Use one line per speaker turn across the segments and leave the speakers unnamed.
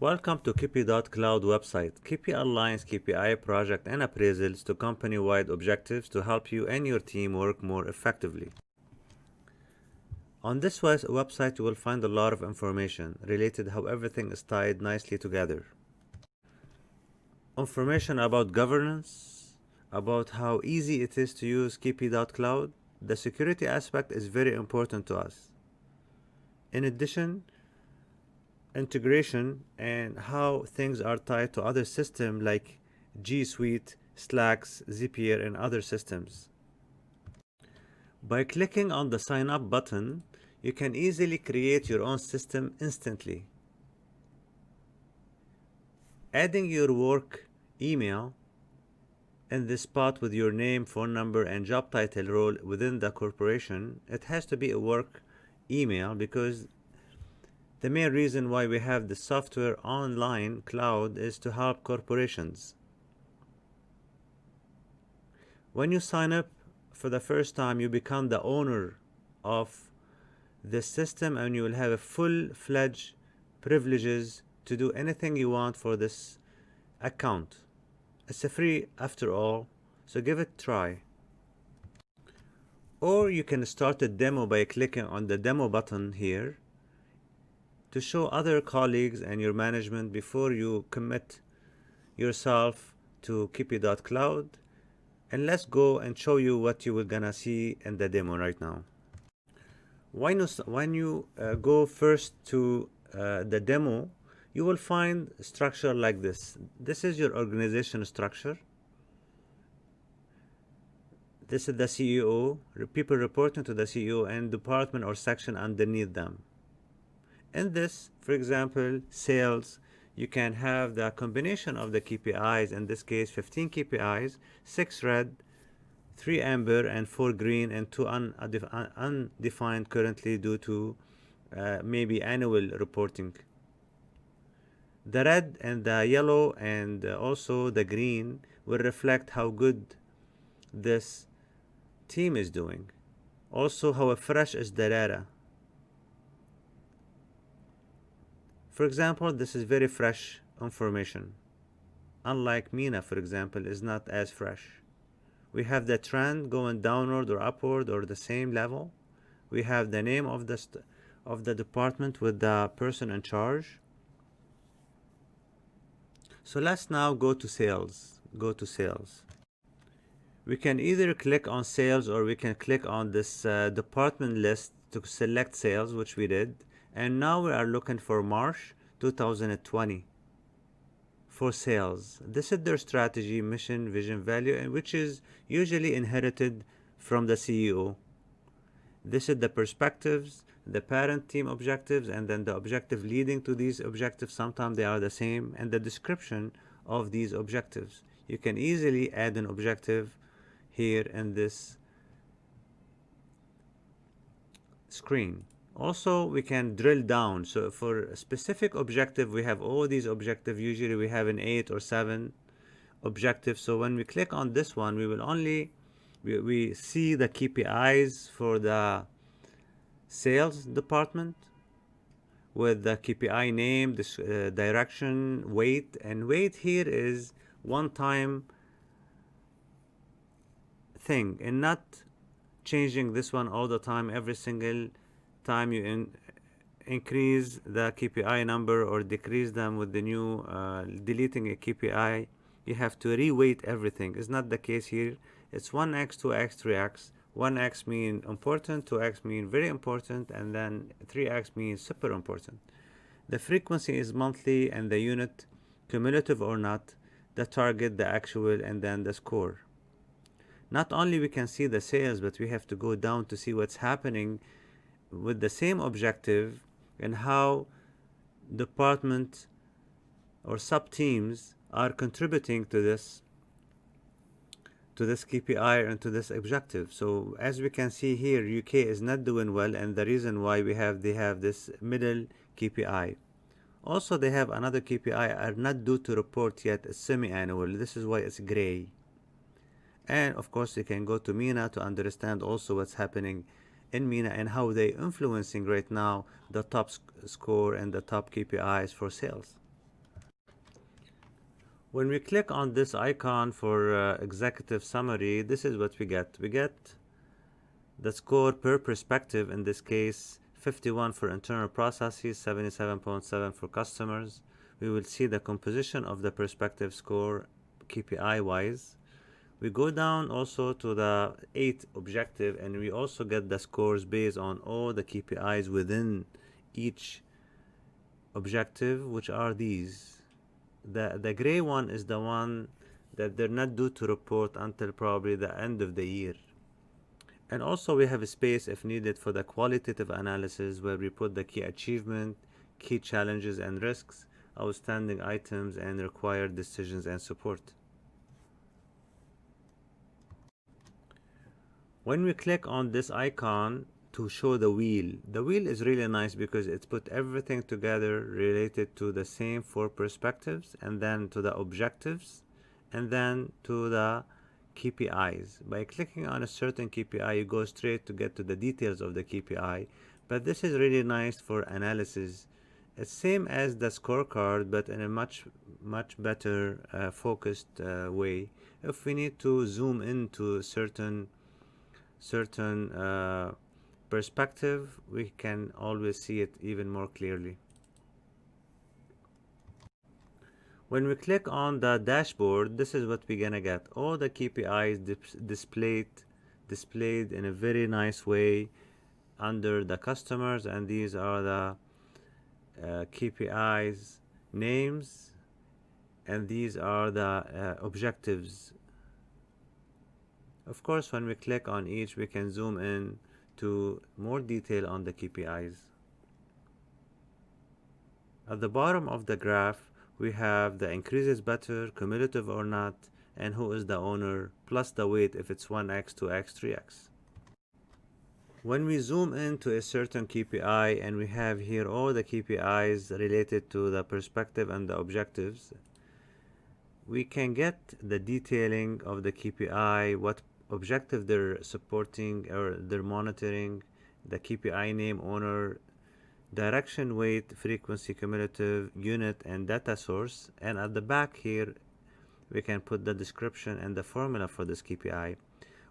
Welcome to kippy.cloud website. Kippy aligns KPI project and appraisals to company-wide objectives to help you and your team work more effectively. On this website, you will find a lot of information related how everything is tied nicely together. Information about governance, about how easy it is to use kippy.cloud. The security aspect is very important to us. In addition, integration and how things are tied to other systems like G Suite, Slacks, Zapier, and other systems. By clicking on the sign up button, you can easily create your own system instantly. Adding your work email in this spot with your name, phone number, and job title role within the corporation, it has to be a work email because the main reason why we have the software online cloud is to help corporations. When you sign up for the first time, you become the owner of the system and you will have a full-fledged privileges to do anything you want for this account. It's a free after all, so give it a try. Or you can start a demo by clicking on the demo button here to show other colleagues and your management before you commit yourself to kippy.cloud. And let's go and show you what you will gonna see in the demo right now. When you go first to the demo, you will find structure like this. This is your organization structure. This is the CEO, people reporting to the CEO, and department or section underneath them. In this, for example, sales, you can have the combination of the KPIs, in this case 15 KPIs, 6 red, 3 amber, and 4 green, and 2 undefined currently due to maybe annual reporting. The red and the yellow and also the green will reflect how good this team is doing. Also how fresh is the data. For example, this is very fresh information. Unlike Mina, for example, is not as fresh. We have the trend going downward or upward or the same level. We have the name of the department with the person in charge. So let's now go to sales. We can either click on sales or we can click on this department list to select sales, which we did. And now we are looking for March 2020 for sales. This is their strategy, mission, vision, value, and which is usually inherited from the CEO. This is the perspectives, the parent team objectives, and then the objective leading to these objectives. Sometimes they are the same, and the description of these objectives. You can easily add an objective here in this screen. Also, we can drill down. So for a specific objective, we have all these objectives. Usually we have an 8 or 7 objectives. So when we click on this one, we will only, we see the KPIs for the sales department with the KPI name, this direction, weight, and weight here is one-time thing and not changing this one all the time. Every single time you increase the KPI number or decrease them with the new deleting a KPI, you have to reweight everything. It's not the case here. It's 1x, 2x, 3x. 1x mean important, 2x mean very important, and then 3x means super important. The frequency is monthly and the unit cumulative or not, the target, the actual, and then the score. Not only we can see the sales, but we have to go down to see what's happening with the same objective and how department or sub-teams are contributing to this KPI and to this objective. So as we can see here, UK is not doing well, and the reason why they have this middle KPI. Also, they have another KPI are not due to report yet. It's semi-annual. This is why it's gray. And of course, you can go to MENA to understand also what's happening in MENA and how they're influencing right now the top score and the top KPIs for sales. When we click on this icon for executive summary, this is what we get. We get the score per perspective, in this case 51 for internal processes, 77.7 for customers. We will see the composition of the perspective score KPI wise. We go down also to the 8 objective, and we also get the scores based on all the KPIs within each objective, which are these. The gray one is the one that they're not due to report until probably the end of the year. And also we have a space if needed for the qualitative analysis, where we put the key achievement, key challenges and risks, outstanding items, and required decisions and support. When we click on this icon to show the wheel is really nice because it's put everything together related to the same 4 perspectives, and then to the objectives, and then to the KPIs. By clicking on a certain KPI, you go straight to get to the details of the KPI, but this is really nice for analysis. It's same as the scorecard, but in a much better focused way. If we need to zoom into certain perspective, we can always see it even more clearly. When we click on the dashboard, this is what we're gonna get. All the KPIs displayed in a very nice way under the customers, and these are the KPIs names, and these are the objectives. Of course, when we click on each, we can zoom in to more detail on the KPIs. At the bottom of the graph, we have the increases better, cumulative or not, and who is the owner, plus the weight if it's 1x, 2x, 3x. When we zoom into a certain KPI, and we have here all the KPIs related to the perspective and the objectives, we can get the detailing of the KPI, what objective they're supporting or they're monitoring, the KPI name, owner, direction, weight, frequency, cumulative, unit, and data source. And at the back here, we can put the description and the formula for this KPI.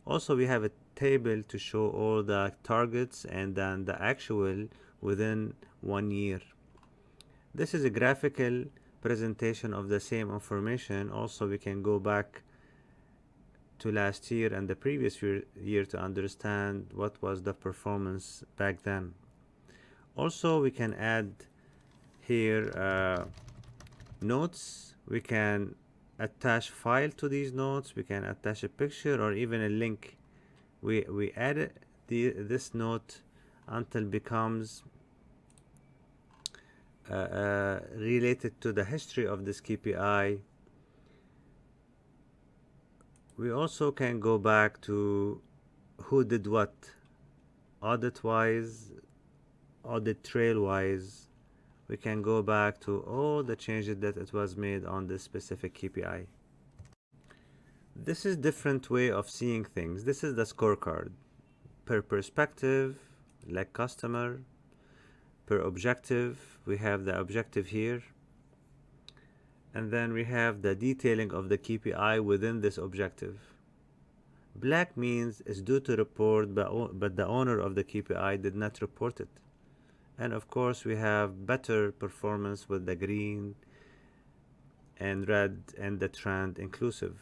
Also, we have a table to show all the targets and then the actual within 1 year. This is a graphical presentation of the same information. Also, we can go back to last year and the previous year to understand what was the performance back then. Also, we can add here notes. We can attach file to these notes. We can attach a picture or even a link. We add this note until becomes related to the history of this KPI. We also can go back to who did what, audit wise, audit trail wise. We can go back to all the changes that it was made on this specific KPI. This is different way of seeing things. This is the scorecard per perspective, like customer, per objective. We have the objective here, and then we have the detailing of the KPI within this objective. Black means it's due to report, but the owner of the KPI did not report it. And of course, we have better performance with the green and red and the trend inclusive.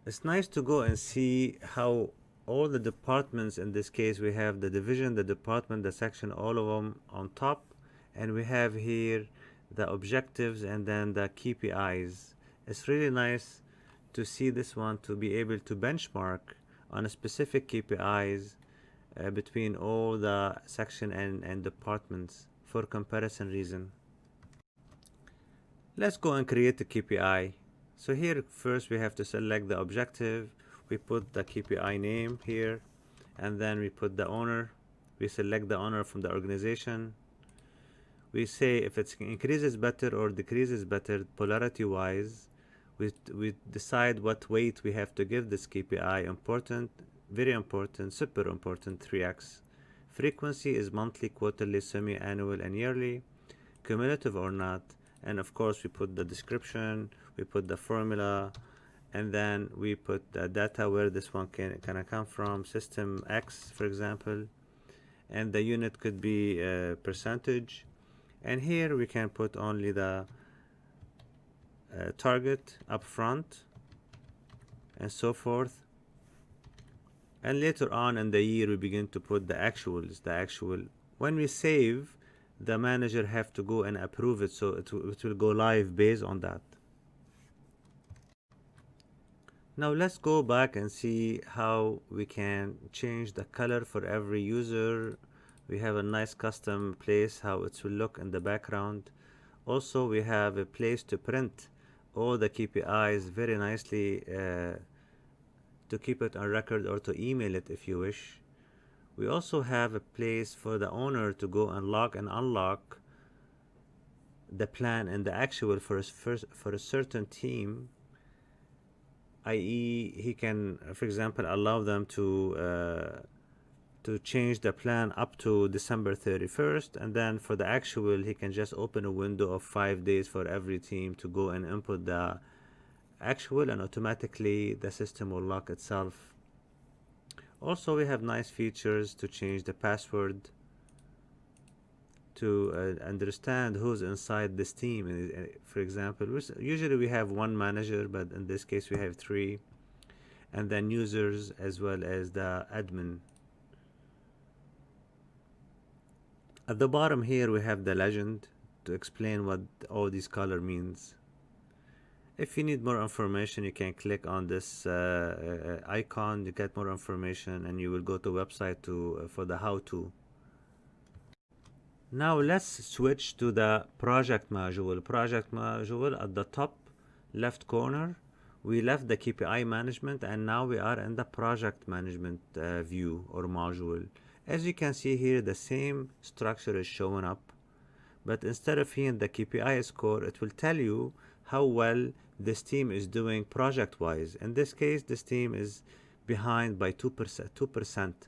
It's nice to go and see how all the departments, in this case we have the division, the department, the section, all of them on top, and we have here the objectives and then the KPIs. It's really nice to see this one, to be able to benchmark on a specific KPIs between all the section and departments for comparison reason. Let's go and create the KPI. So here first we have to select the objective. We put the KPI name here, and then we put the owner. We select the owner from the organization. We say if it increases better or decreases better polarity wise. We decide what weight we have to give this KPI: important, very important, super important, 3x. Frequency is monthly, quarterly, semi-annual, and yearly. cumulative or not. And of course we put the description, we put the formula, and then we put the data where this one can come from, system X for example, and the unit could be percentage. And here we can put only the target up front and so forth. And later on in the year we begin to put the actuals, when we save, the manager have to go and approve it, so it will go live based on that. Now let's go back and see how we can change the color for every user. We have a nice custom place how it will look in the background. Also we have a place to print all the KPIs very nicely, to keep it on record or to email it if you wish. We also have a place for the owner to go and log and unlock the plan and the actual for a certain team, i.e. he can, for example, allow them to change the plan up to December 31st, and then for the actual he can just open a window of 5 days for every team to go and input the actual, and automatically the system will lock itself. Also we have nice features to change the password, to understand who's inside this team. For example, usually we have one manager, but in this case we have 3, and then users as well as the admin. At the bottom here we have the legend to explain what all these color means. If you need more information, you can click on this icon to get more information, and you will go to website for the how-to. Now let's switch to the project module. Project module at the top left corner, we left the KPI management, and now we are in the project management view or module. As you can see here, the same structure is showing up, but instead of here the KPI score, it will tell you how well this team is doing project wise. In this case, this team is behind by 2%,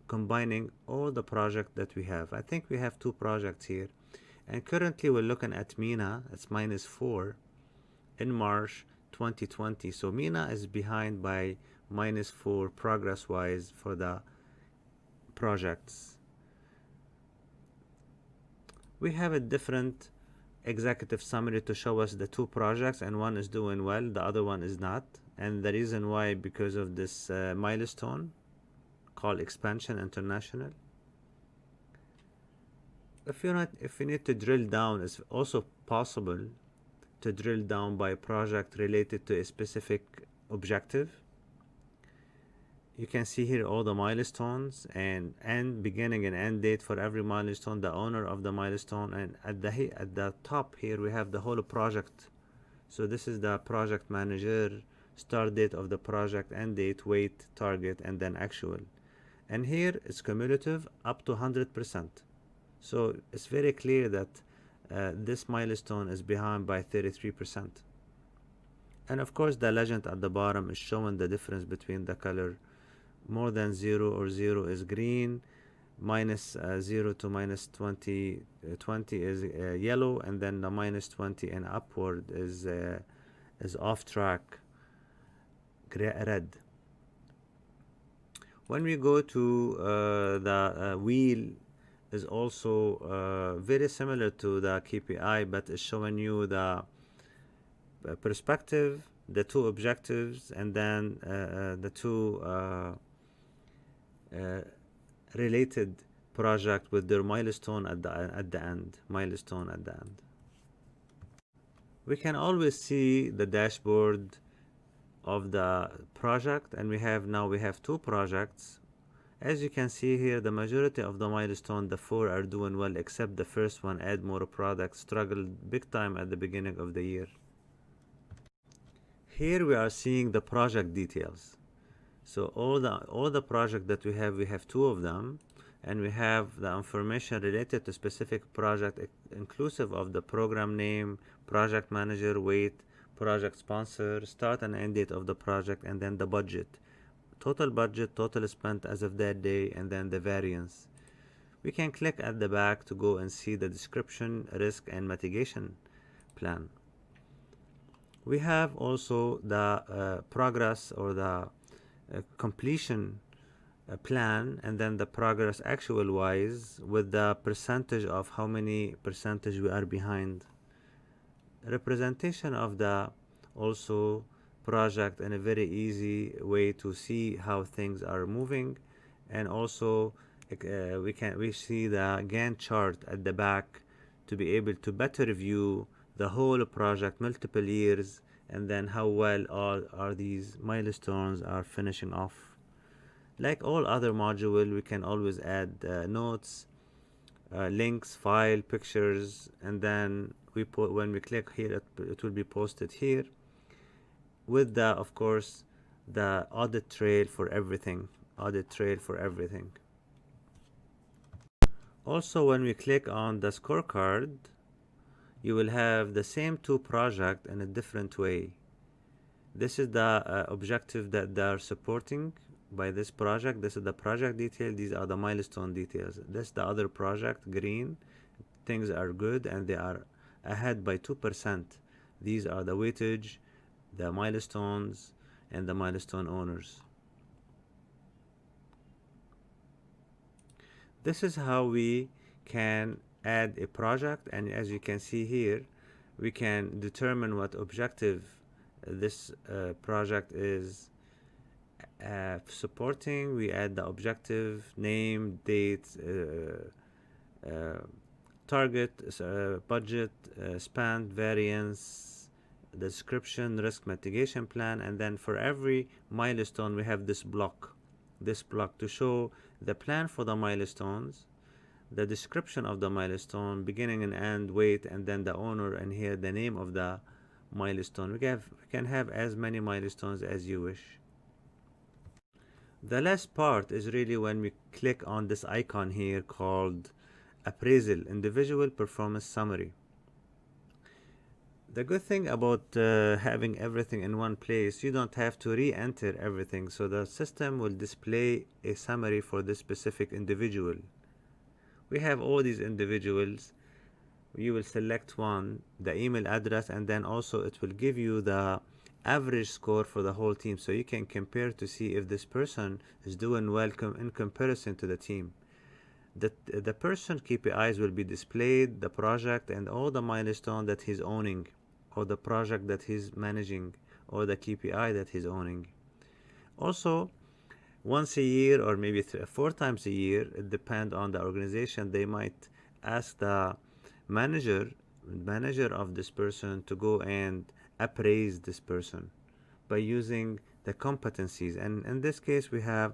combining all the projects that we have. I think we have 2 projects here, and currently we're looking at MENA. It's -4 in March 2020, so MENA is behind by -4 progress wise for the projects. We have a different executive summary to show us the 2 projects, and one is doing well, the other one is not, and the reason why, because of this milestone called expansion international. If you need to drill down, it's also possible to drill down by project related to a specific objective. You can see here all the milestones and beginning and end date for every milestone, the owner of the milestone, and at the top here we have the whole project. So this is the project manager, start date of the project, end date, weight, target, and then actual. And here it's cumulative up to 100%. So it's very clear that this milestone is behind by 33%. And of course the legend at the bottom is showing the difference between the color. More than 0 or 0 is green, -0 to -20 is yellow, and then the -20 and upward is off track, red. When we go to the wheel, is also very similar to the KPI, but it's showing you the perspective, the 2 objectives, and then the 2 related project with their milestone at the end. We can always see the dashboard of the project, and we have 2 projects. As you can see here, the majority of the milestone, the 4 are doing well, except the first one, add more products, struggled big time at the beginning of the year. Here we are seeing the project details. So all the project that we have 2 of them, and we have the information related to specific project, inclusive of the program name, project manager, weight, project sponsor, start and end date of the project, and then the budget, total spent as of that day, and then the variance. We can click at the back to go and see the description, risk, and mitigation plan. We have also the progress or the completion plan, and then the progress actual wise with the percentage of how many percentage we are behind. Representation of the also project in a very easy way to see how things are moving, and also we see the Gantt chart at the back to be able to better view the whole project multiple years, and then how well all are these milestones are finishing off. Like all other module, we can always add notes, links, file, pictures, and then when we click here, it will be posted here with the, of course, the audit trail for everything. Audit trail for everything. Also, when we click on the scorecard, you will have the same two projects in a different way. This is the objective that they are supporting by this project. This is the project detail. These are the milestone details. This is the other project, green. Things are good and they are ahead by 2%. These are the weightage, the milestones, and the milestone owners. This is how we can add a project, and as you can see here, we can determine what objective this project is supporting. We add the objective, name, date, target, budget, spend, variance, description, risk mitigation plan, and then for every milestone we have this block to show the plan for the milestones, the description of the milestone, beginning and end, weight, and then the owner, and here the name of the milestone. We can have as many milestones as you wish. The last part is really when we click on this icon here called Appraisal, Individual Performance Summary. The good thing about having everything in one place, you don't have to re-enter everything, so the system will display a summary for this specific individual. We have all these individuals. You will select one, the email address, and then also it will give you the average score for the whole team, so you can compare to see if this person is doing well in comparison to the team. The person KPIs will be displayed, the project, and all the milestone that he's owning, or the project that he's managing, or the KPI that he's owning. Also, once a year or maybe 4 times a year, it depends on the organization, they might ask the manager of this person to go and appraise this person by using the competencies. And in this case, we have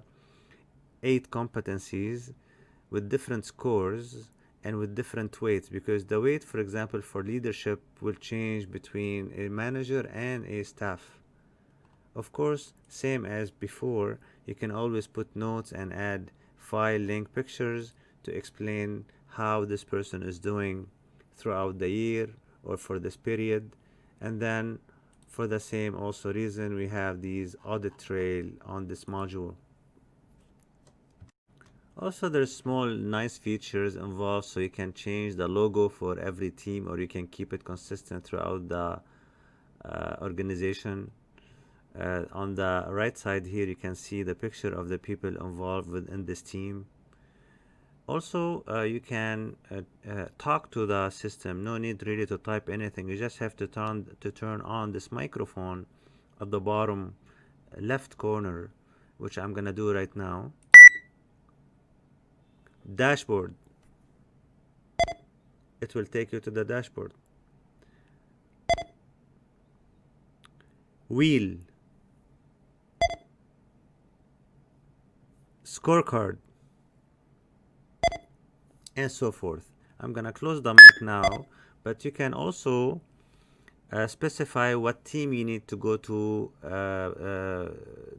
8 competencies with different scores and with different weights, because the weight, for example, for leadership will change between a manager and a staff. Of course, same as before, you can always put notes and add file, link, pictures to explain how this person is doing throughout the year or for this period. And then for the same also reason, we have these audit trail on this module. Also, there's small nice features involved, so you can change the logo for every team, or you can keep it consistent throughout the organization. On the right side here, you can see the picture of the people involved within this team. Also, you can talk to the system. No need really to type anything. You just have to turn on this microphone at the bottom left corner, which I'm gonna do right now. Dashboard. It will take you to the dashboard. Wheel. Scorecard. And so forth. I'm gonna close the mic now, but you can also specify what team you need to go to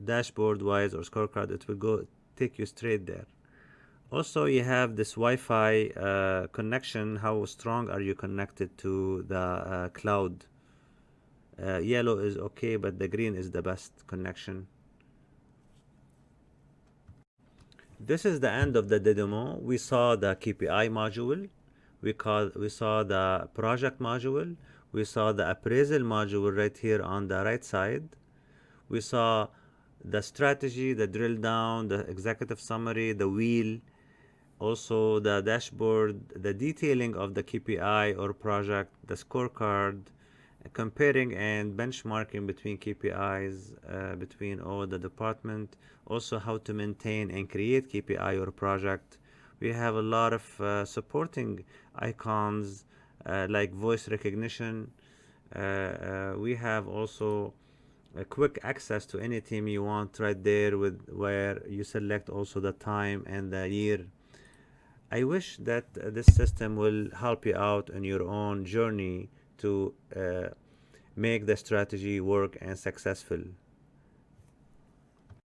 dashboard wise or scorecard. It will take you straight there. Also, you have this Wi-Fi connection. How strong are you connected to the cloud? Yellow is okay, but the green is the best connection. This is the end of the demo. We saw the KPI module, we saw the project module, we saw the appraisal module right here on the right side. We saw the strategy, the drill down, the executive summary, the wheel, also the dashboard, the detailing of the KPI or project, the scorecard, comparing and benchmarking between KPIs between all the department, also how to maintain and create KPI or project. We have a lot of supporting icons like voice recognition. We have also a quick access to any team you want right there, with where you select also the time and the year. I wish that this system will help you out in your own journey to make the strategy work and successful.